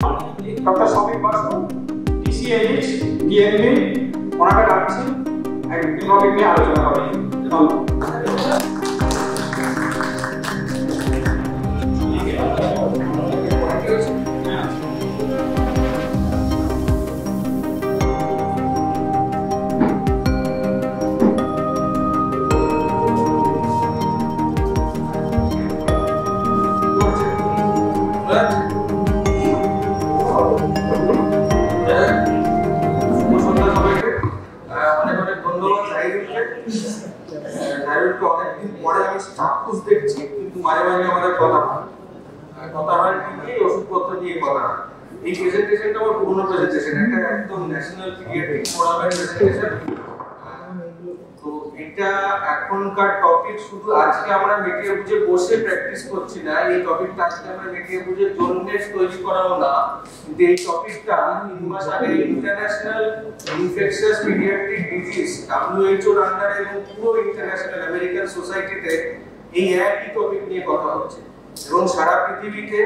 Doctor Samir Basu TCH DNB ওনাকে ডাকছি একটি টপিক নিয়ে আলোচনা করার জন্য। অনেকদিন পরে আমি চাক্ষুষ দেখছি, কিন্তু মাঝে মাঝে আমাদের কথা হয় ঠিকই, ওষুধপত্র নিয়ে কথা হয়। এই প্রেজেন্টেশনটা আমার পুরনো প্রেজেন্টেশন, একটা একদম ন্যাশনাল পিডিয়াট্রিক ফোরামের প্রেজেন্টেশন। তো এটা এখনকার টপিক শুধু আজকে আমরা মেটিয়ে বুঝে বসে প্র্যাকটিস করছি না, এই টপিকটা আজকে আমরা মেটিয়ে বুঝে জোননেট তৈরি করাও না, কিন্তু এই টপিকটা 3 মাস আগে international infectious paediatric disease WHO এর আন্ডারে এবং পুরো ইন্টারন্যাশনাল আমেরিকান সোসাইটিতে এই একই টপিক নিয়ে কথা হচ্ছে, এবং সারা পৃথিবীতে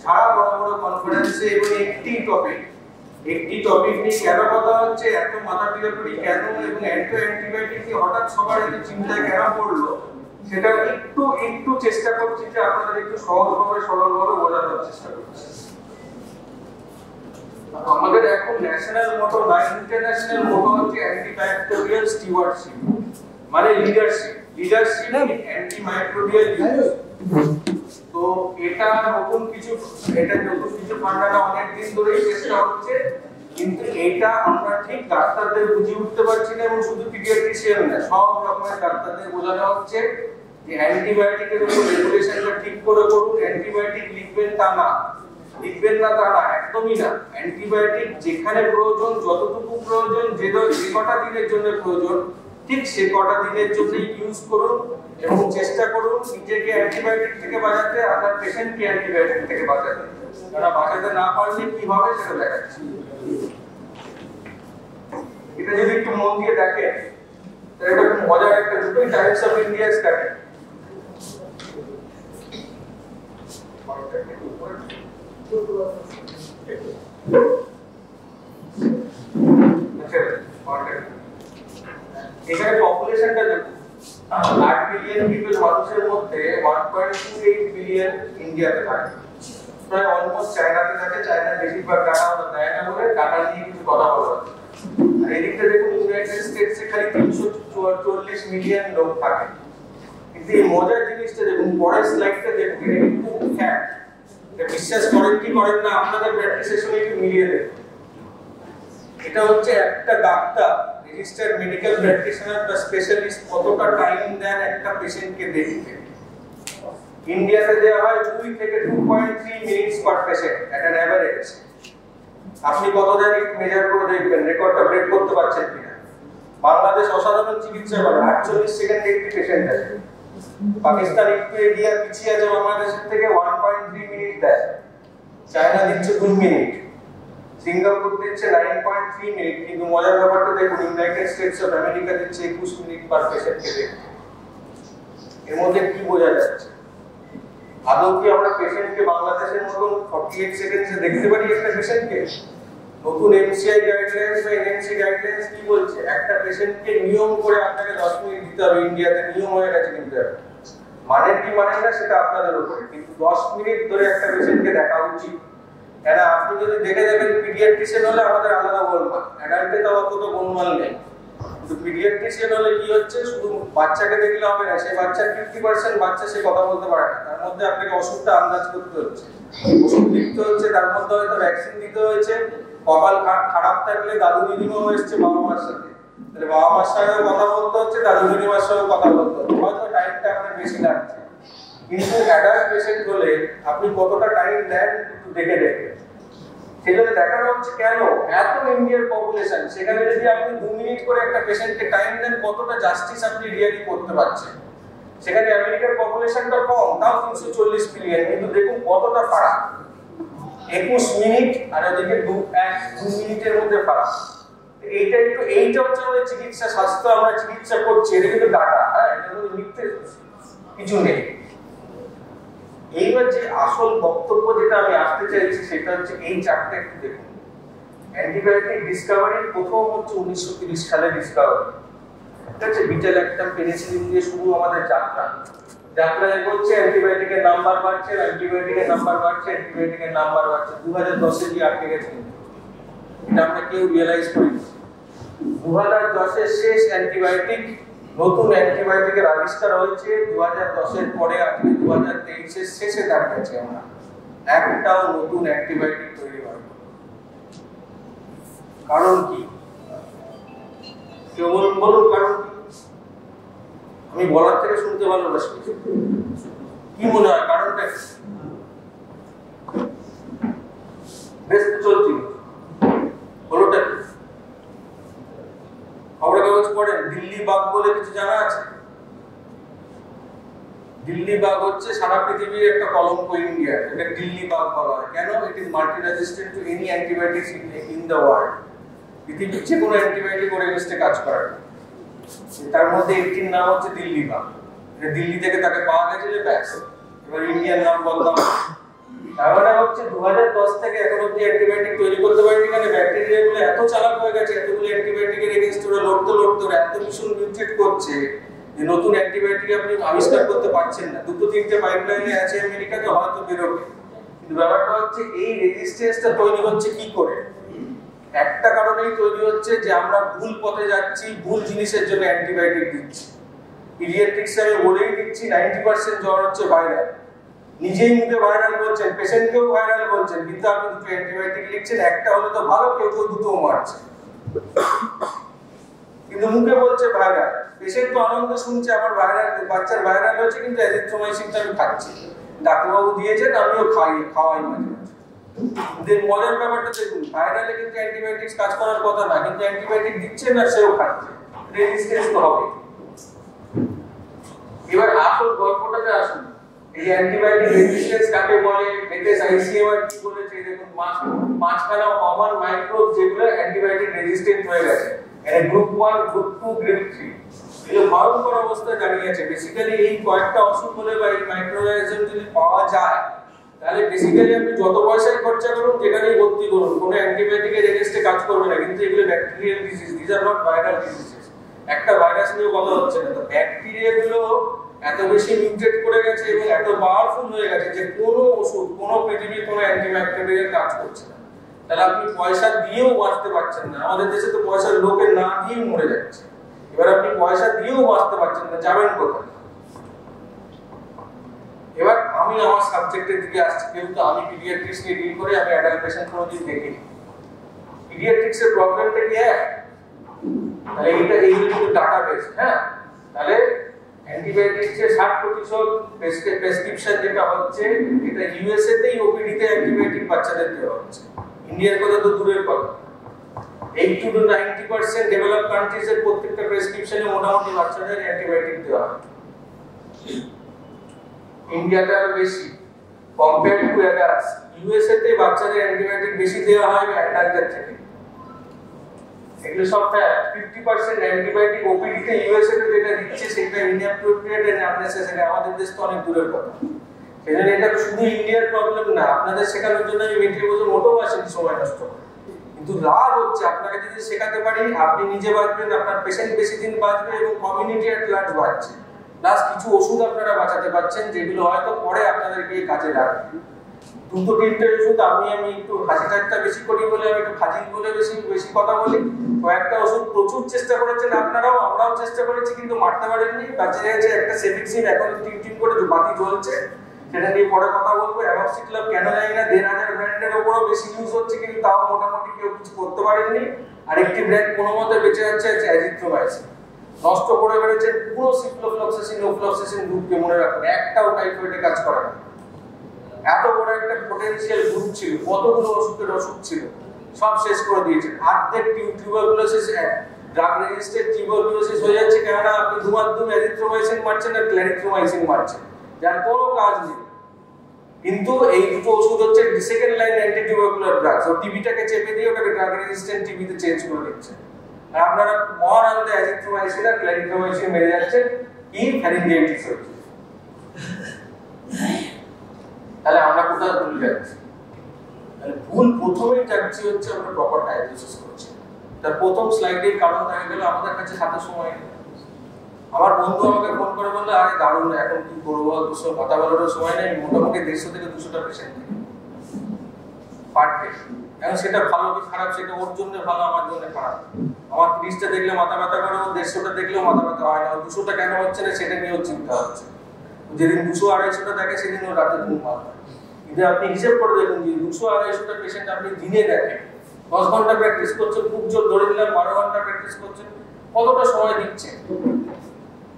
সারা বড় বড় কনফারেন্সে এবং একটি টপিক নিয়ে কেন কথা হচ্ছে, এত মাথা পিটাপিটি কেন, এবং অ্যান্টিবায়োটিক নিয়ে হঠাৎ সবার এত চিন্তা কেন পড়লো, সেটা একটু চেষ্টা করছি যে আপনাদের একটু সহজভাবে সরলভাবে বোঝানোর চেষ্টা করছি। আমাদের এখন ন্যাশনাল মোটো না ইন্টারন্যাশনাল মোটো হচ্ছে অ্যান্টিবায়োটিক স্টিওয়ার্ডশিপ, মানে লিডারশিপ অ্যান্টিমাইক্রোবিয়াল ইউজ। তো এটা নতুন কিছু ফান্ডাটা অনেক দিন ধরেই চেষ্টা হচ্ছে, কিন্তু এটা আমরা ঠিক ডাক্তারদের বুঝিয়ে উঠতে পারছি না, এবং শুধু পিডিয়াট্রিশিয়ান না, সব রকমের ডাক্তারদের বোঝানো হচ্ছে যে অ্যান্টিবায়োটিকের উপর রেগুলেশনটা ঠিক করে করুন। অ্যান্টিবায়োটিক লিখবেন না তা না, একদমই না। অ্যান্টিবায়োটিক যেখানে প্রয়োজন, যতটুকু প্রয়োজন, যে কটা দিনের জন্য প্রয়োজন, ঠিক সে কটা দিনের জন্য ইউজ করুন, এবং চেষ্টা করুন নিজেকে অ্যান্টিবায়োটিক থেকে বাঁচাতে, আপনার পেশেন্টকে অ্যান্টিবায়োটিক থেকে বাঁচাতে। যারা বাঁচাতে না পারলে কিভাবে সেটা দেখাচ্ছি। এটা যদি একটু মন দিয়ে দেখেন, তাহলে এটা খুব মজার একটা, দুটোই টাইমস অফ ইন্ডিয়া স্টাডি। এখানে পপুলেশনটা দেখুন, 8 বিলিয়ন পিপল মানুষের মধ্যে 1.28 বিলিয়ন ইন্ডিয়াতে থাকে, প্রায় অলমোস্ট চায়নাতে থাকে। চায়না বেশিরভাগ ডাটা আমরা দেয় না বলে ডাটা নিয়ে কিছু কথা বলা হচ্ছে। আর এদিকটা দেখুন, ইউনাইটেড স্টেটসে খালি 340 মিলিয়ন লোক থাকে। কিন্তু এই মজার জিনিসটা দেখুন, পরের স্লাইডটা দেখুন, এটা কিন্তু ফ্যাক্ট। এটা বিশ্বাস করেন কি করেন না, আপনাদের প্র্যাকটিসের সঙ্গে একটু মিলিয়ে দেখুন। এটা হচ্ছে একটা ডাক্তার, রেজিস্টার্ড মেডিকেল প্র্যাকটিশনার বা স্পেশালিস্ট কতটা টাইম দেন একটা পেশেন্টকে দেখতে। ইন্ডিয়াতে দেওয়া হয় 2 থেকে 2.3 minutes per patient at an average. আপনি কত দেন একটু মেজার করে দেখবেন, রেকর্ডটা ব্রেক করতে পারছেন কিনা। বাংলাদেশ অসাধারণ চিকিৎসা করে, 48 সেকেন্ডে একটি পেশেন্ট আছে। পাকিস্তান একটু এগিয়ে পিছিয়ে আছে বাংলাদেশের থেকে, 1.3 মিনিট দেয়। চায়না দিচ্ছে 2 মিনিট, সিঙ্গাপুর দিচ্ছে 9.3 মিনিট। কিন্তু মজার ব্যাপারটা দেখুন, ইউনাইটেড স্টেটস অফ আমেরিকা দিচ্ছে 21 মিনিট পার পেশেন্টকে দেখতে। এর মধ্যে কি বোঝা যাচ্ছে? আদৌ কি আমরা পেশেন্টকে বাংলাদেশের মতন 48 সেকেন্ডসে দেখতে পারি একটা পেশেন্টকে? নতুন এমসিআই গাইডলাইন্স বা এনএমসি গাইডলাইন্স কি বলছে? একটা পেশেন্টকে নিয়ম করে আপনাকে 10 মিনিট দিতে হবে। ইন্ডিয়াতে নিয়ম হয়ে গেছে, কিন্তু মানে কি মানে না সেটা আপনাদের উপরে, কিন্তু 10 মিনিট ধরে একটা পেশেন্টকে দেখা উচিত। কেন আপনি যদি দেখে যাবেন পিডিয়াট্রিশিয়ান হলে আমাদের আলাদা গোলমাল, অ্যাডাল্টে তো অত গোলমাল নেই, কিন্তু পিডিয়াট্রিশিয়ান হলে কি হচ্ছে, শুধু বাচ্চাকে দেখলে হবে না, সেই বাচ্চার 50% বাচ্চা সে কথা বলতে পারে না, তার মধ্যে আপনাকে ওষুধটা আন্দাজ করতে হচ্ছে, ওষুধ লিখতে হচ্ছে, তার মধ্যে হয়তো ভ্যাকসিন দিতে হয়েছে। কপাল খারাপ থাকলে দাদু দিদিমাও এসছে বাবা মার সাথে, তাহলে বাবা মার সাথে কথা বলতে হচ্ছে, দাদু দিদিমার সাথে কথা বলতে হচ্ছে, হয়তো টাইমটা আপনার বেশি লাগছে। কিন্তু অ্যাডাল্ট পেশেন্ট হলে আপনি কতটা টাইম দেন একটু দেখে সেজন্য দেখানো হচ্ছে কেন এত ইন্ডিয়ার পপুলেশন, সেখানে যদি আপনি 2 মিনিট করে একটা পেশেন্টকে টাইম দেন, কতটা জাস্টিস আপনি রিয়েলি করতে পারছেন। সেখানে আমেরিকার পপুলেশনটা কম, তাও 340 মিলিয়ন, কিন্তু দেখুন কতটা ফারাক, 21 মিনিট আর ওদিকে 2 মিনিটের মধ্যে ফারাক। এইটা হচ্ছে আমাদের চিকিৎসা, স্বাস্থ্য আমরা চিকিৎসা করছি, এটা কিন্তু ডাটা, হ্যাঁ, এটা কিন্তু মিথ্যে কিছু নেই। এইবার যে আসল বক্তব্য যেটা আমি আসতে চাইছি সেটা হচ্ছে এই চারটা একটু দেখুন। অ্যান্টিবায়োটিক ডিসকভারি প্রথম হচ্ছে 1930 সালে ডিসকভারি, ঠিক আছে? বিটা ল্যাকটাম পেনিসিলিন দিয়ে শুরু আমাদের যাত্রা। যাত্রা এগোচ্ছে, অ্যান্টিবায়োটিকের নাম্বার বাড়ছে, অ্যান্টিবায়োটিকের নাম্বার বাড়ছে, অ্যান্টিবায়োটিকের নাম্বার বাড়ছে। 2010 এ গিয়ে আটকে গেছে, এটা আমরা কেউ রিয়েলাইজ করিনি। 2010 এর শেষ অ্যান্টিবায়োটিক, নতুন অ্যান্টিবায়োটিকের আবিষ্কার হয়েছে 2010 এর পরে, আজকে 2023 এর শেষে দাঁড়িয়েছি আমরা। একটাও নতুন অ্যান্টিবায়োটিক তৈরি হয়নি। কারণ কি? কেউ বলুন কারণ কি? আমি বলার থেকে শুনতে ভালোবাসি। কি মনে হয় কারণটা? বেশ চলছি হলোটা কি? খবরের কাগজ পড়েন, দিল্লি বাগ বলে কিছু জানা আছে? দিল্লি বাগ হচ্ছে সারা পৃথিবীর একটা কলঙ্ক ইন্ডিয়া। এটা দিল্লি বাগ বলা হয় কেন? It is multi resistant to any antibiotics in the world. পৃথিবীর যে কোনো অ্যান্টিবায়োটিক ওর এগেইনস্টে কাজ করে। তার মধ্যে একটির নাম হচ্ছে দিল্লি বাগ। দিল্লি থেকে তাকে পাওয়া গেছিল, ব্যাস এবার ইন্ডিয়ান নাম বললাম। তারপরে হচ্ছে 2010 থেকে এখন অব্দি অ্যান্টিবায়োটিক তৈরি করতে পারেনি, কারণ ব্যাকটেরিয়াগুলো এত চালাক হয়ে গেছে, এতগুলো অ্যান্টিবায়োটিকের এগেইনস্টে ওরা লড়তে এত ভীষণ মিউটেট করছে যে নতুন অ্যান্টিবায়োটিক আপনি আবিষ্কার করতে পারছেন না। দুটো তিনটে পাইপলাইনে আছে আমেরিকাতে, হয়তো বেরোবে, কিন্তু ব্যাপারটা হচ্ছে এই রেজিস্ট্যান্সটা তৈরি হচ্ছে কি করে? একটা কারণেই তৈরি হচ্ছে যে আমরা ভুল পথে যাচ্ছি, ভুল জিনিসের জন্য অ্যান্টিবায়োটিক দিচ্ছি। পিডিয়াট্রিক্সে আমি বলেই দিচ্ছি 90% জ্বর হচ্ছে ভাইরাল। নিজেই মুখে ভাইরাল বলছেন, পেশেন্টকেও ভাইরাল বলছেন, কিন্তু আপনি দুটো অ্যান্টিবায়োটিক লিখছেন, একটা হলে তো ভালো, কেউ দুটোও মারছে, কিন্তু মুখে বলছে ভাইরাল। পেশেন্ট তো আনন্দ শুনছে আমার ভাইরাল, বাচ্চার ভাইরাল হয়েছে, কিন্তু অ্যাজিথ্রোমাইসিনটা আমি খাচ্ছি, ডাক্তারবাবু দিয়েছেন, আমিও খাওয়াই মাঝে মাঝে। মজার ব্যাপারটা দেখুন, ভাইরালে কিন্তু অ্যান্টিবায়োটিক্স কাজ করার কথা না, কিন্তু অ্যান্টিবায়োটিক দিচ্ছে না, সেও খাচ্ছে, রেজিস্ট্যান্স তো হবে। এবার আসল গল্পটাতে আসুন, এই অ্যান্টিবায়োটিক রেজিস্ট্যান্স কাকে বলে? লেটেস্ট আইসিএমআর কি বলেছে? দেখুন, পাঁচখানা কমন মাইক্রোব যেগুলো অ্যান্টিবায়োটিক রেজিস্ট্যান্ট হয়ে গেছে, এর গ্রুপ 1, গ্রুপ 2, গ্রুপ 3, এগুলো ভয়ঙ্কর অবস্থায় দাঁড়িয়েছে। বেসিক্যালি এই কয়েকটা অসুখ হলে বা এই মাইক্রোঅর্গানিজম যদি পাওয়া যায়, তাহলে বেসিক্যালি আপনি যত পয়সাই খরচা করুন, যেখানেই ভর্তি করুন, কোনো অ্যান্টিবায়োটিকের এগেইনস্টে কাজ করবে না। কিন্তু এগুলো bacterial disease, this are not viral diseases. একটা ভাইরাস নিয়ে কথা হচ্ছে না, তো ব্যাকটেরিয়াগুলো এত বেশি মিউটেট করে গেছে এবং এত পাওয়ারফুল হয়ে গেছে যে কোনো ওষুধ, কোনো পৃথিবীর কোনো অ্যান্টিব্যাকটেরিয়াল কাজ করছে না। তাহলে আপনি পয়সা দিয়েও বাঁচতে পারছেন না। আমাদের দেশে তো পয়সার লোকে না দিয়েই মরে যাচ্ছে। এবার আপনি পয়সা দিয়েও বাঁচতে পারছেন না, যাবেন কোথায়? এবার আমি আমার সাবজেক্টের দিকে আসছি, যেহেতু আমি পিডিয়াট্রিক্স নিয়ে ডিল করি, আমি অ্যাডাল্ট পেশেন্ট কোনোদিন দেখিনি। পিডিয়াট্রিক্সের প্রবলেমটা কি? তাহলে এই কিন্তু ডাটাবেস, হ্যাঁ, তাহলে অ্যান্টিবায়োটিক্সের 60% প্রেসক্রিপশন যেটা হচ্ছে, এটা ইউএসএ তেই ওপিডি তে অ্যান্টিবায়োটিক বাচ্চাদের দেওয়া হচ্ছে। ইন্ডিয়ার কথা তো দূরের কথা, 80 to 90% ডেভেলপ কান্ট্রিজ এর প্রত্যেকটা প্রেসক্রিপশনে মোটামুটি বাচ্চাদের অ্যান্টিবায়োটিক দেওয়া হয়। ইন্ডিয়াতে আরো বেশি কম্পেয়ার টু অ্যাডাল্টস। ইউএসএ তে বাচ্চাদের অ্যান্টিবায়োটিক বেশি দেওয়া হয় অ্যাডাল্টদের থেকে। এগুলো সব 50% অ্যান্টিবায়োটিক ওপিডি তে ইউএসএ তে যেটা দিচ্ছে সেটা ইনঅ্যাপ্রোপ্রিয়েট এন্ড আননেসেসারি। আমাদের দেশ তো অনেক দূরের কথা। সেজন্য এটা শুধু ইন্ডিয়ার প্রবলেম না, আপনাদের শেখানোর জন্য আমি মেট্রিক বছর মোটেও আসেনি সময় নষ্ট করে। কিন্তু লাভ হচ্ছে, আপনাকে যদি শেখাতে পারি, আপনি নিজে বাঁচবেন, আপনার পেশেন্ট বেশি দিন বাঁচবে এবং কমিউনিটি এট লার্জ বাঁচছে। প্লাস কিছু ওষুধ আপনারা বাঁচাতে পারছেন, যেগুলো হয়তো পরে আপনাদের গিয়ে কাজে লাগবে। দুটো তিনটে ওষুধ আমি একটু হাসি ঠাট্টা বেশি করি বলে, আমি একটু ফাজিল বলে বেশি কথা বলি। কয়েকটা ওষুধ প্রচুর চেষ্টা করেছেন আপনারাও, আমরাও চেষ্টা করেছি, কিন্তু মারতে পারেননি। বাঁচে গেছে একটা সেফিক্সিন, এখন টিম করে বাতি জ্বলছে, সেটা নিয়ে পরে কথা বলবো। অ্যামক্সিক্লাব কেন জানি না 1500 ব্র্যান্ডের উপরও বেশি ইউজ হচ্ছে, কিন্তু তাও মোটামুটি কেউ কিছু করতে পারেননি। আরেকটি ব্র্যান্ড কোনো মতে বেঁচে যাচ্ছে, অ্যাজিথ্রোমাইসিন। নষ্ট করে বেড়েছে পুরো সিফ্লোফ্লক্সাসিন, ওফ্লক্সাসিন গ্রুপকে, মনে রাখুন একটাও টাইফয়েডে কাজ করে না। এত বড় একটা পটেনশিয়াল গ্রুপ ছিল, কতগুলো ওষুধ ছিল, সব শেষ করে দিয়েছে। অর্ধেক টিউবারকুলোসিস, ড্রাগ রেজিস্টার্ড টিউবারকুলোসিস হয়ে যাচ্ছে, কেননা আপনি ধুমাধুম অ্যাজিথ্রোমাইসিন মারছেন আর ক্ল্যারিথ্রোমাইসিন মারছেন, যার কোনো কাজ নেই। কিন্তু এই দুটো ওষুধ হচ্ছে second line anti tubercular drugs. ও টিবিটাকে চেপে দিয়ে ওটাকে ড্রাগ রেজিস্ট্যান্ট টিবিতে চেঞ্জ করে দিচ্ছে। আর আপনারা মহানন্দে অ্যাজিথ্রোমাইসিন আর ক্ল্যারিথ্রোমাইসিন মেরে যাচ্ছে, কি ফ্যারিঞ্জাইটিস হচ্ছে। তাহলে আমরা কোথায় ভুল যাচ্ছি? তাহলে ভুল প্রথমেই যাচ্ছি হচ্ছে আমরা প্রপার ডায়াগনোসিস করছি। তার প্রথম স্লাইডের কারণ দেখা গেল আমাদের কাছে হাতে সময় নেই। আমার বন্ধু আমাকে ফোন করে বললো, আরে দারুণ, এখন কি করবো, তোর সঙ্গে কথা বলারও সময় নেই, মোটামুটি 150 থেকে 200টা পেশেন্ট পার ডে। এখন সেটা ভালো কি খারাপ সেটা ওর জন্য ভালো, আমার জন্য খারাপ। আমার 30টা দেখলে মাথা ব্যথা করে, ও 150টা দেখলেও মাথা ব্যথা হয় না। 200টা কেন হচ্ছে না সেটা নিয়েও চিন্তা হচ্ছে। যেদিন 200-250টা দেখে সেদিন ও রাতে ঘুম ভালো হয়। কিন্তু আপনি হিসেব করে দেখুন যে 200-250টা পেশেন্ট আপনি দিনে দেখেন, 10 ঘন্টা প্র্যাকটিস করছেন, খুব জোর ধরে দিলাম 12 ঘন্টা প্র্যাকটিস করছেন, কতটা সময় দিচ্ছেন?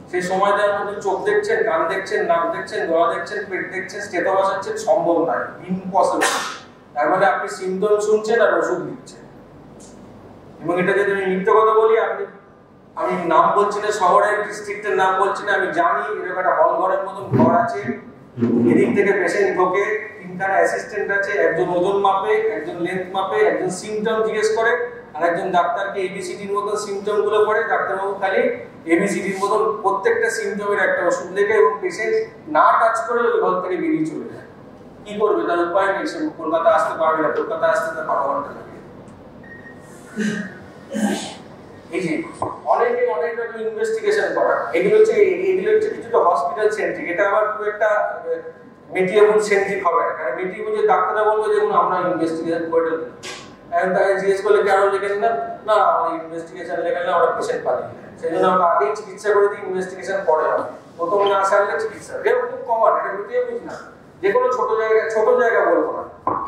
সেই সময় দেওয়ার মধ্যে চোখ দেখছেন, কান দেখছেন, নাক দেখছেন, গলা দেখছেন, পেট দেখছেন, স্টেথো বসাচ্ছেন, সম্ভব নয়, ইম্পসিবল। তার মানে আপনি সিম্পটম শুনছেন আর ওষুধ দিচ্ছেন। এবং এটা যদি আমি মিথ্যে কথা বলি, আমি নাম বলছি না, শহরের ডিস্ট্রিক্টের নাম বলছি না, আমি জানি এরকম একটা হল ঘরের মতন ঘর আছে, এদিক থেকে পেশেন্ট ঢোকে, 3খানা অ্যাসিস্ট্যান্ট আছে, একজন ওজন মাপে, একজন লেন্থ মাপে, একজন সিম্পটম জিজ্ঞেস করে, আর একজন ডাক্তারকে এবিসিডির মতো সিম্পটম গুলো পড়ে, ডাক্তারবাবু খালি এবিসিডির মতো প্রত্যেকটা সিম্পটমের একটা ওষুধ লেখে এবং পেশেন্ট না টাচ করে ওই ঘর থেকে বেরিয়ে চলে যায়। কি করবে? তার উপায় নেই, সে কলকাতা আসতে পারবে না, কলকাতা আসতে তার 12 ঘন্টা লাগে। এই যে অনেক ইনভেস্টিগেশন করা, এগুলো হচ্ছে কিছুটা হসপিটাল সেন্ট্রিক। এটা আবার খুব একটা মেটিয়েবল সেন্ট্রিক হবে না, কারণ মেটিয়েবল যে ডাক্তাররা বলবে যে আমরা ইনভেস্টিগেশন করে দিই, এখন তাকে জিজ্ঞেস করলে কেন লেখেন না, না আমরা ইনভেস্টিগেশন লেখালে আমরা পেশেন্ট পাই, সেই জন্য আমরা আগেই চিকিৎসা করে দিই, ইনভেস্টিগেশন পরে হবে, প্রথম না সারলে চিকিৎসা। এটা খুব কমন, এটা মেটিয়েবল না। যে কোনো ছোট জায়গা বলবো না,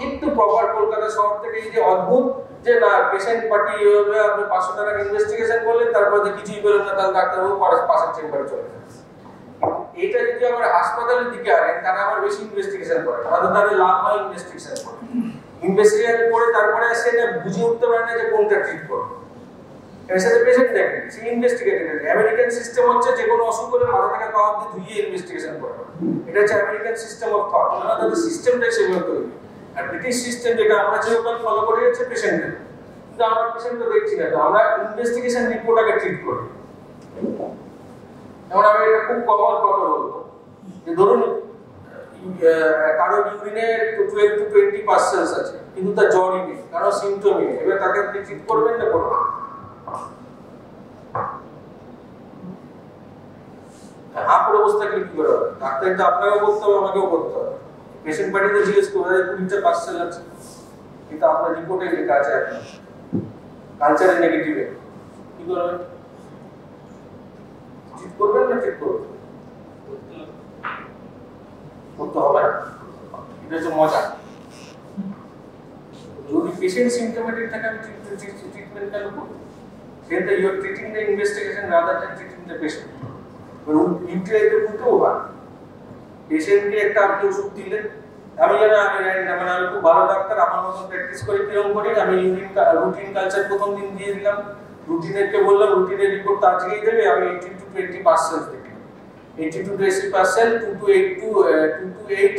একটু প্রপার কলকাতা শহর থেকে এই যে অদ্ভুত যে না পেশেন্ট পার্টি হবে, আপনি 500 টাকার ইনভেস্টিগেশন করলেন, তারপরে কিছুই বলেন না, তাহলে ডাক্তারবাবু পাশের চেম্বারে চলে যান। এটা যদি আবার হাসপাতালের দিকে আনেন, তারা আবার বেশি ইনভেস্টিগেশন করে, তাদের লাভ হয় ইনভেস্টিগেশন করে। ইনভেস্টিগেশন করে তারপরে এসে এটা বুঝে উঠতে পারে না যে কোনটা ট্রিট করবে, এর সাথে পেশেন্ট দেখেন সে ইনভেস্টিগেটেড। আমেরিকান সিস্টেম হচ্ছে যে কোনো অসুখ হলে মাথা থেকে পা অবধি ধুইয়ে ইনভেস্টিগেশন করবে, এটা হচ্ছে আমেরিকান সিস্টেম অফ থট। তাদের সিস্টেমটাই সেভাবে তৈরি। আর ব্রিটিশ সিস্টেম যেটা আমরা যেরকম ফলো করে যাচ্ছে পেশেন্টের, কিন্তু আমরা পেশেন্ট তো দেখছি না, তো আমরা ইনভেস্টিগেশন রিপোর্টটাকে ট্রিট করি। যেমন আমি এটা খুব কমন কথা বলবো যে ধরুন কারো ইউরিনে 12 to 20 পার্সেন্টস আছে, কিন্তু তার জ্বরই নেই, কারো সিম্পটমই নেই, এবার তাকে আপনি ট্রিট করবেন না করবেন? আপনার অবস্থা কি করে হবে? ডাক্তার তো আপনাকেও করতে হবে, আমাকেও করতে হবে। পেশেন্ট পার্টিতে জিজ্ঞেস করবে 20টা পার্সেন্ট আছে, কিন্তু আপনার রিপোর্টে লেখা আছে আপনার কালচারে নেগেটিভে, কি করবেন? ঠিক করবেন না ঠিক করবেন? করতে হবে না, এটা হচ্ছে মজা। যদি পেশেন্ট সিম্পটোমেটিক থাকে আমি ট্রিটমেন্ট কেন করব? সেটা you are treating the investigation rather than treating the patient. ইউটিআইতে উল্টো হয়, পেশেন্টকে একটা আপনি ওষুধ দিলেন, আমি খুব ভালো ডাক্তার, আমার মতন প্র্যাকটিস করে কিরকম করি, আমি রুটিন কালচার প্রথম দিন দিয়ে দিলাম, রুটিনেরকে বললাম রুটিনের রিপোর্ট আজকেই দেবে, আমি 18 to 20% দেখলাম, 80 to 20%, 2 to 8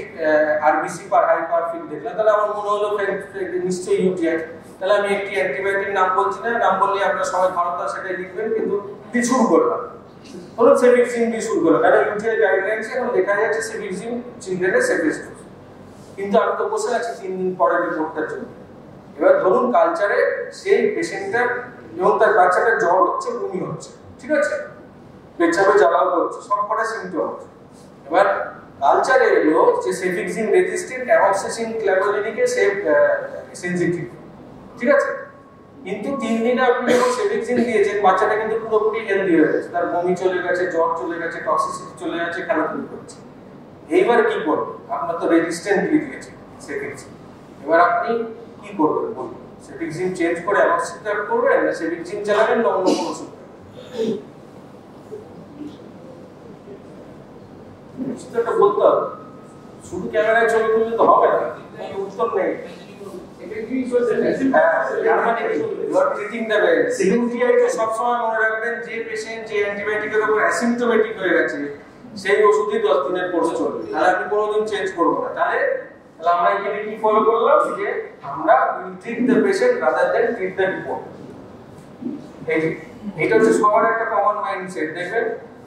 RBC per high power field দেখলাম, তাহলে আমার মনে হলো নিশ্চয়ই ইউটিআই। তাহলে আমি একটি অ্যান্টিবায়োটিক নাম বলছি না, নাম বললে আপনারা সবাই ভারত সেটাই লিখবেন, কিন্তু কি শুরু করলাম হলো সেফিক্সিন দিয়ে শুরু করলাম, কারণ ইউটিআই গাইডলাইন্সে এখন লেখা যাচ্ছে সেফিক্সিন চিলড্রেনের সেফেস্ট ডোজ, কিন্তু আমি তো বসে আছি 3 দিন পরে রিপোর্টটার জন্য। এবার ধরুন কালচারে সেই পেশেন্টটার এবং তার বাচ্চাটার জ্বর হচ্ছে, বমি হচ্ছে, ঠিক আছে, পেচ্ছাপে জ্বালাও করছে, সবকটা সিম্পটম হচ্ছে। এবার কালচারে এলো যে সেফিক্সিন রেজিস্ট্যান্ট অ্যামক্সিসিলিন ক্ল্যাভোলিনিকে সেনসিটিভ, ঠিক আছে, কিন্তু 3 দিনে আপনি যখন সেফিক্সিন দিয়েছেন বাচ্চাটা কিন্তু পুরোপুরি হেলদি হয়ে গেছে, তার বমি চলে গেছে, জ্বর চলে গেছে, টক্সিসিটি চলে গেছে, খেলাধুলা করছে। এইবার কি করবেন? আপনার তো রেজিস্ট্যান্ট দিয়ে দিয়েছে সেফিক্সিন, এবার আপনি কি করবেন বলুন? সেফিক্সিন চেঞ্জ করে অ্যামক্সিসিলিন করবেন না সেফিক্সিন চালাবেন না অন্য কোনো ওষুধ? সেটা বলতে হবে, শুধু ক্যামেরায় ছবি তুললে তো হবে না, উত্তর নেই। সবসময় মনে রাখবেন যে পেশেন্ট যে অ্যান্টিবায়োটিকের উপর অ্যাসিম্পটোমেটিক হয়ে গেছে সেই ওষুধই 10 দিনের কোর্সে চলবে, তাহলে আপনি কোনোদিন চেঞ্জ করবো না। তাহলে আমরা এখানে কি ফলো করলাম যে আমরা will treat the patient rather than treat the report. এটা হচ্ছে সবার একটা কমন মাইন্ডসেট। দেখবেন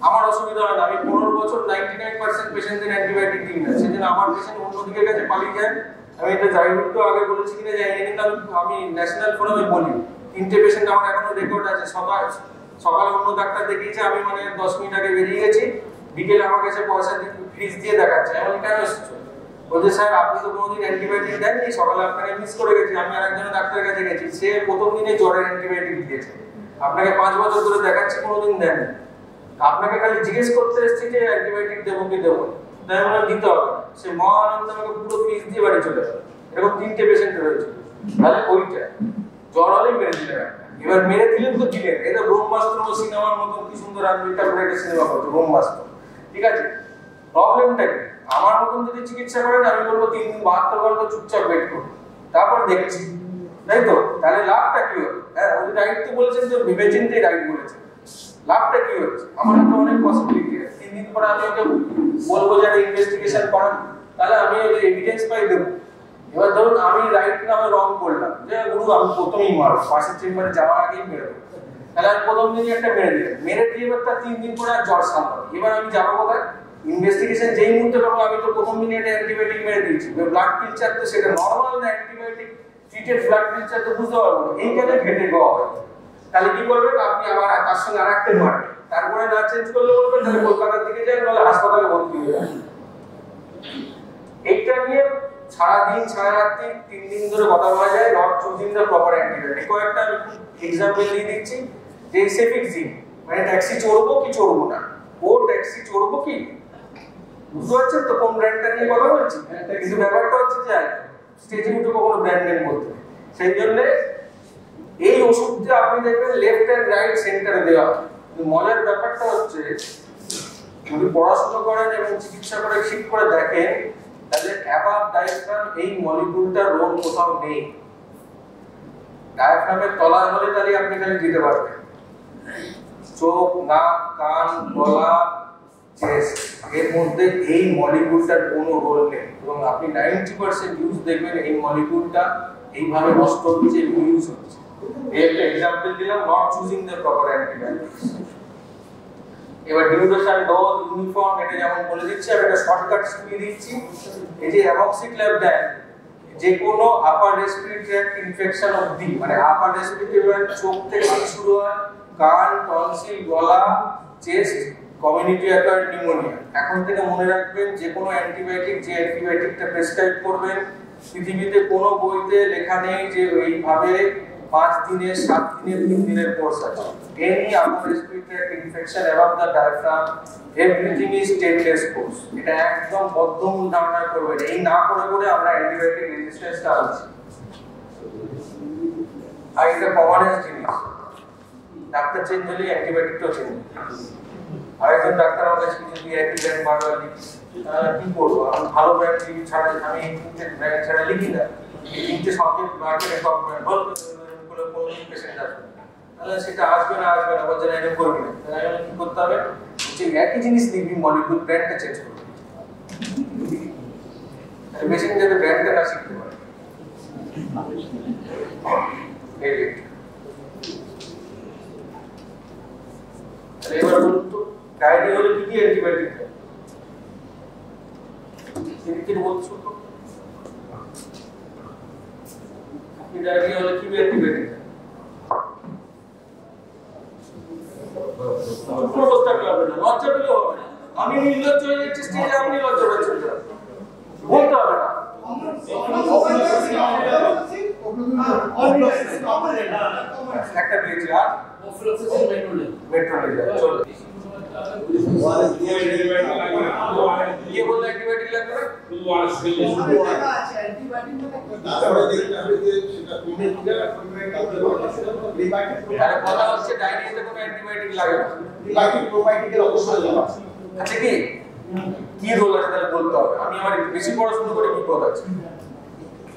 আমার অসুবিধা হয় না, আমি 15 বছর 99% পেশেন্টদের অ্যান্টিবায়োটিক দিই না, সেজন্য আমার পেশেন্ট অন্যদিকে কাছে পালিয়ে যায়। আমি এটা জাহিদ তো আগে বলেছি কিনা জানি না, কিন্তু আমি ন্যাশনাল ফোরামে বলি 3টে পেশেন্ট আমার এখনো রেকর্ড আছে, সকালে অন্য ডাক্তার দেখিয়েছে, আমি মানে 10 মিনিট আগে বেরিয়ে গেছি, বিকেলে আমার কাছে পয়সা দিয়ে ফিস দিয়ে দেখাচ্ছে। আমি কেন এসেছো? বলছে স্যার আপনি তো কোনোদিন অ্যান্টিবায়োটিক দেননি, সকালে আপনাকে মিস করে গেছি। আমি আরেকজন ডাক্তারের কাছে গেছি, সে প্রথম দিনে জ্বরের অ্যান্টিবায়োটিক দিয়েছে, আপনাকে 5 বছর ধরে দেখাচ্ছি কোনোদিন দেননি, আপনাকে খালি জিজ্ঞেস করতে এসেছি যে অ্যান্টিবায়োটিক দেবো কি দেবো, তাই আমরা দিতে হবে। সে মহানন্দ আমাকে পুরো ফিস দিয়ে বাড়ি চলে গেল। এরকম 3টে পেশেন্ট রয়েছে। তাহলে ওইটা জ্বর হলেই মেরে দিলেন একটা, এবার মেরে দিলেন তো দিলেন। এটা ব্রহ্মাস্ত্র সিনেমার মতো কি সুন্দর আনবিকা করে একটা সিনেমা করতো ব্রহ্মাস্ত্র, ঠিক আছে? প্রবলেমটা কি? আমার মতন যদি চিকিৎসা করেন আমি বলবো 3 দিন 72 ঘন্টা চুপচাপ ওয়েট করুন, তারপর দেখছি, তাই তো? তাহলে লাভটা কি হলো? হ্যাঁ, ওই রাইট তো বলেছেন, তো বিবেচনটাই রাইট বলেছেন। লাভটা কি হচ্ছে? আমার তো অনেক পসিবিলিটি আছে। 3 দিন পরে আমি ওকে বলবো যে ইনভেস্টিগেশন করান, তাহলে আমি ওই এভিডেন্স পাই দেবো। এবার ধরুন আমি রাইট নামে রং করলাম, যে গুরু আমি প্রথমেই মারব, পাশের চেম্বারে যাওয়ার আগেই মেরে দেবো, তাহলে আমি প্রথম দিনই একটা মেরে দিলাম, মেরে দিয়ে এবার 3 দিন পরে আর জ্বর সামলাবো। এবার আমি যাবো কোথায়? ইনভেস্টিগেশন যেই মুহূর্তে করবো, আমি তো প্রথম দিনে একটা অ্যান্টিবায়োটিক মেরে দিয়েছি, ব্লাড কালচার তো সেটা নরমাল না, অ্যান্টিবায়োটিক ট্রিটেড ব্লাড কালচার তো বুঝতে পারবো না, এইখানে ঘেটে দেওয়া হবে। তাহলে কি করবেন আপনি? আবার তার সঙ্গে আরেকটা মারবেন, তারপরে না চেঞ্জ করলে বলবেন তাহলে কলকাতার দিকে যান, নাহলে হাসপাতালে ভর্তি হয়ে যান। এইটা নিয়ে সারাদিন সারা রাত্রি 3 দিন ধরে কথা বলা যায়, not choosing the proper antibiotic. কয়েকটা আমি এক্সাম্পল দিয়ে দিচ্ছি, যে সেফিক্সিন মানে ট্যাক্সি চড়বো কি চড়বো না, ও ট্যাক্সি চড়বো কি, বুঝতে পারছেন তো কোন ব্র্যান্ডটা নিয়ে কথা বলছি? কিন্তু ব্যাপারটা হচ্ছে যে স্টেজে উঠে কখনো ব্র্যান্ড নেম বলতে, সেই জন্য এই ওষুধটা আপনি দেখবেন লেফট এন্ড রাইট সেন্টারে দেওয়া হয়। মজার ব্যাপারটা হচ্ছে যদি পড়াশোনা করেন এবং চিকিৎসা করে ঠিক করে দেখেন, তাহলে অ্যাবাভ ডায়াফ্রাম এই মলিকিউলটার রোল কোথাও নেই। ডায়াফ্রামের তলায় হলে তাহলে আপনি খালি দিতে পারবেন। চোখ, নাক, কান, গলা, চেস্ট, এর মধ্যে এই মলিকিউলটার কোনো রোল নেই, এবং আপনি 90% ইউজ দেখবেন এই মলিকিউলটা এইভাবে নষ্ট হচ্ছে, ইউজ হচ্ছে। এই একটা এক্সাম্পল দিলাম, not choosing the proper antibiotics. এবার ডিউরেশন ডোজ ইউনিফর্ম এটা যেমন বলে দিচ্ছি, আমি একটা শর্টকাট শিখিয়ে দিচ্ছি। এই যে অ্যামক্সিক্ল্যাভডান যে কোনো আপার রেসপিরেটরি ট্র্যাক্ট ইনফেকশন অবধি, মানে আপার রেসপিরেটরি চোখ থেকে শুরু হয়, কান, টনসিল, গলা, চেস্ট, কমিউনিটি অ্যাকোয়ার্ড নিউমোনিয়া। এখন থেকে মনে রাখবেন, যে কোনো অ্যান্টিবায়োটিক যে অ্যান্টিবায়োটিকটা প্রেসক্রাইব করবেন, পৃথিবীতে কোনো বইতে লেখা নেই যে এইভাবে 5 দিনের, 7 দিনের, 3 দিনের কোর্স আছে। Any upper respiratory tract infection above the diaphragm, everything is 10 days course. এটা একদম বদ্ধমূল ধারণা করবেন, এই না করে করে আমরা অ্যান্টিবায়োটিক রেজিস্ট্যান্সটা আনছি। আর এটা কমন জিনিস, ডাক্তার চেঞ্জ হলে অ্যান্টিবায়োটিকটাও চেঞ্জ হয়। আরেকজন ডাক্তার আমার কাছে যদি একই ব্র্যান্ড বারবার লিখি, কি করবো? আমি ভালো ব্র্যান্ড ছাড়া, আমি এই 3টে ব্র্যান্ড ছাড়া লিখি না, এই 3টে সবচেয়ে মার্কেটে টপ ব্র্যান্ড বলবো কোনো পেশেন্ট আসবে, তাহলে সেটা আসবে না বলছে না এরকম করবি না। তাহলে আমি কি করতে হবে? যে একই জিনিস লিখবি, মলিকিউল ব্র্যান্ডটা চেঞ্জ করবি, পেশেন্ট যাতে ব্র্যান্ডটা না শিখতে পারে। এবার বলুন তো, ডায়রিয়া হলে কি কি অ্যান্টিবায়োটিক দেয়? কি বলছো তো? ডায়রিয়া হলে কি অ্যান্টিবায়োটিক দেয়? লজ্জা পেলেও হবে না, আমি নির্লজ্জ হয়ে যাচ্ছি স্টেজে, আপনি লজ্জা পাচ্ছেন, বলতে হবে না। একটা পেয়েছি, আর মেট্রোনিল চলো। কে বললো অ্যান্টিবায়োটিক লাগবে না? কথা হচ্ছে ডায়রিয়াতে কোনো অ্যান্টিবায়োটিক লাগে না, আচ্ছা কি রোল আছে তাহলে বলতে হবে। আমি আমার বেশি পড়াশোনা করে কি পদ আছে?